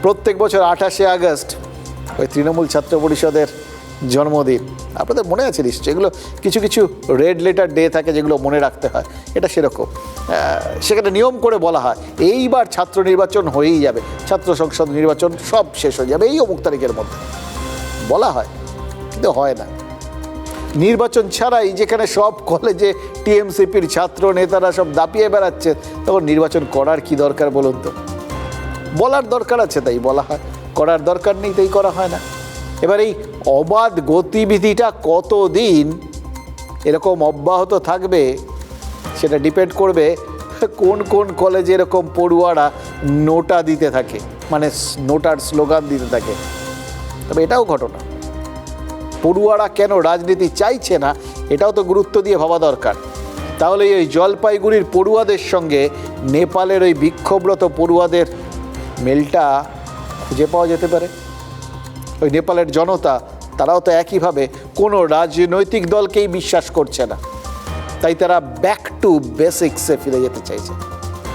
প্রত্যেক বছর 28শে আগস্ট ওই তৃণমূল ছাত্র পরিষদের জন্মদিন, আপনাদের মনে আছে নিশ্চয়ই, এগুলো কিছু কিছু রেড লেটার ডে থাকে যেগুলো মনে রাখতে হয়, এটা সেরকম। সেখানে নিয়ম করে বলা হয় এইবার ছাত্র নির্বাচন হয়েই যাবে, ছাত্র সংসদ নির্বাচন সব শেষ হয়ে যাবে এই অমুক তারিখের মধ্যে, বলা হয়, কিন্তু হয় না। নির্বাচন ছাড়াই যেখানে সব কলেজে টিএমসিপির ছাত্র নেতারা সব দাপিয়ে বেড়াচ্ছে, তখন নির্বাচন করার কি দরকার বলুন তো? বলার দরকার আছে তাই বলা হয়, করার দরকার নেই তাই করা হয় না। এবার এই অবাধ গতিবিধিটা কতদিন এরকম অব্যাহত থাকবে সেটা ডিপেন্ড করবে কোন কোন কলেজে এরকম পড়ুয়ারা নোটা দিতে থাকে, মানে নোটার স্লোগান দিতে থাকে। তবে এটাও ঘটনা, পড়ুয়ারা কেন রাজনীতি চাইছে না এটাও তো গুরুত্ব দিয়ে ভাবা দরকার। তাহলে ওই জলপাইগুড়ির পড়ুয়াদের সঙ্গে নেপালের ওই বিক্ষোভরত পড়ুয়াদের মেলটা খুঁজে পাওয়া যেতে পারে। ওই নেপালের জনতা তারাও তো একইভাবে কোনো রাজনৈতিক দলকেই বিশ্বাস করছে না, তাই তারা ব্যাক টু বেসিক্সে ফিরে যেতে চাইছে।